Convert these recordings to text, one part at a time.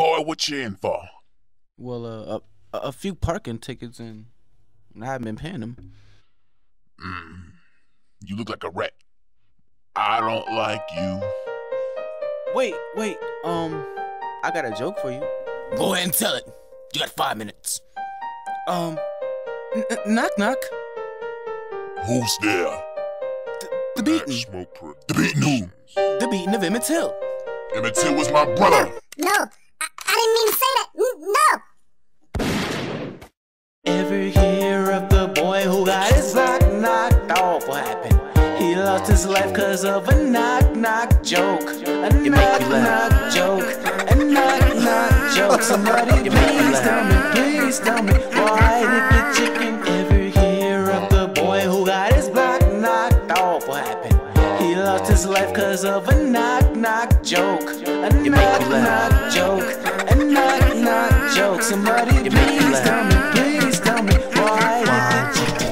Boy, what you in for? Well, a few parking tickets, and I haven't been paying them. You look like a rat. I don't like you. Wait, I got a joke for you. Go ahead and tell it. You got 5 minutes. Knock knock. Who's there? The beaten. The beaten who? The beaten of Emmett Till. Emmett Till was my brother. No, I didn't mean to say that. No. Ever hear of the boy who got his block knocked off? What happened? He lost his life cause of a knock-knock joke. A knock-knock joke. A knock-knock joke. Somebody please tell me, why did the chicken ever hear of the boy who got his block knocked off? What happened? He lost his life cause of a knock-knock joke. A knock-knock joke. A knock-knock joke. Somebody please tell me, why did the chicken...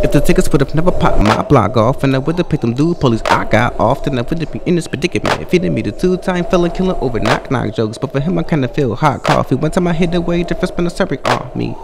If the tickets would've never popped my block off, and I would've picked them dude police I got off, then I wouldn't be in this predicament. Feeding me the 2-time fella killer over knock-knock jokes, but for him I kinda feel hot coffee. One time I hit away, the first spin a separate on me.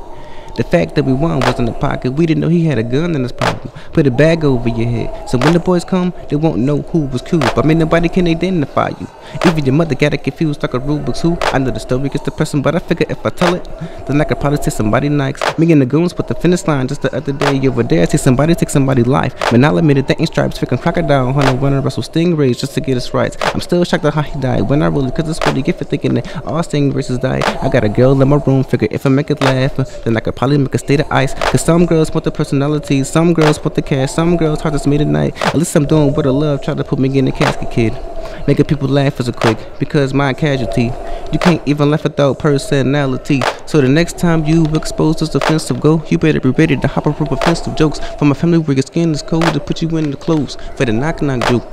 The fact that we won was in the pocket. We didn't know he had a gun in his pocket. Put a bag over your head, so when the boys come, they won't know who was cool. But I mean, nobody can identify you. Even your mother got it confused like a Rubik's who. I know the story gets depressing, but I figure if I tell it, then I could probably take somebody nice. Me and the goons put the finish line just the other day over there. Take somebody's life. Man, I'll admit it, that ain't stripes. Freaking crocodile hunter wanna wrestle stingrays just to get us rights. I'm still shocked at how he died. When I really, cause it's what he get for thinking that all stingrays died. I got a girl in my room, figure if I make it laugh, then I could probably make a state of ice. Cause some girls want the personality, some girls want the cash, some girls heart just me tonight. At least I'm doing what I love, try to put me in the casket, kid. Making people laugh is a quick, because my casualty. You can't even laugh without personality. So the next time you expose this offensive go, you better be ready to hop up offensive jokes. From a family where your skin is cold to put you in the clothes for the knock-knock joke.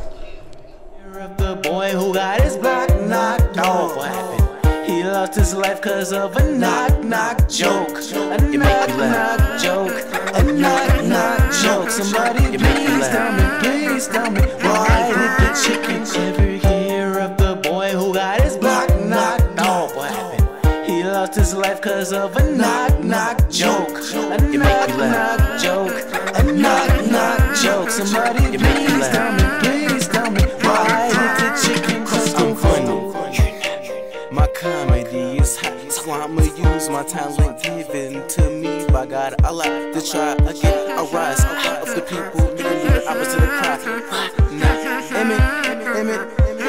The boy who got his block knocked off. What happened? He lost his life cause of a knock-knock joke. A knock-knock joke. A knock-knock joke. Somebody please tell me, why did the chicken ever hear of the boy who got his block knocked off? What happened? He lost his life cause of a knock-knock joke. A knock-knock joke. A knock-knock joke. Somebody please tell me, why did the chicken I'm funny? My comedy is hot, so I'ma use my talent given to me by God. I like to try again. I rise of the people, the opposite of cry.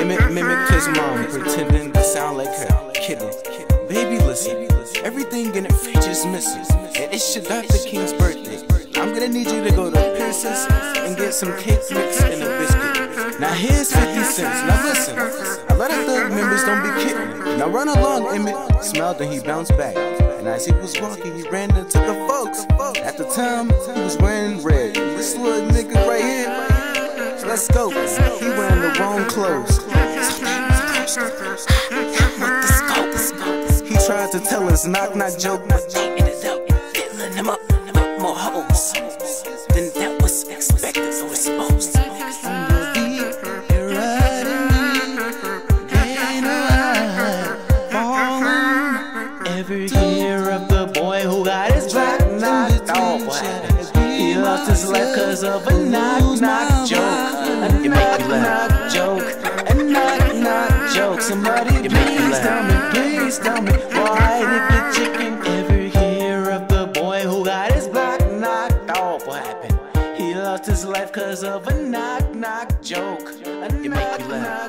Emmett mimicked his mom, pretending to sound like her. Kidding. Baby, listen, everything in it features missing, and it's your Dr. King's birthday. I'm gonna need you to go to Pierce's and get some cake mix and a biscuit. Now here's 50 cents. Now listen, a lot of thug members don't be kidding. Now run along, Emmett smiled and he bounced back. And as he was walking, he ran into the folks. At the time, he was wearing red. This little nigga right here, let's go. He wearing the wrong clothes. He tried to tell his knock-knock joke, but they ended up filling him up with more hoes than that was expected or supposed to. Ever hear of the boy who got his block knocked off? What happened? He lost his life cause of a knock-knock joke. A knock-knock joke. A knock-knock joke. Somebody please tell me, why did the chicken ever hear of the boy who got his block knocked off? What happened? He lost his life cause of a knock-knock joke. A knock-knock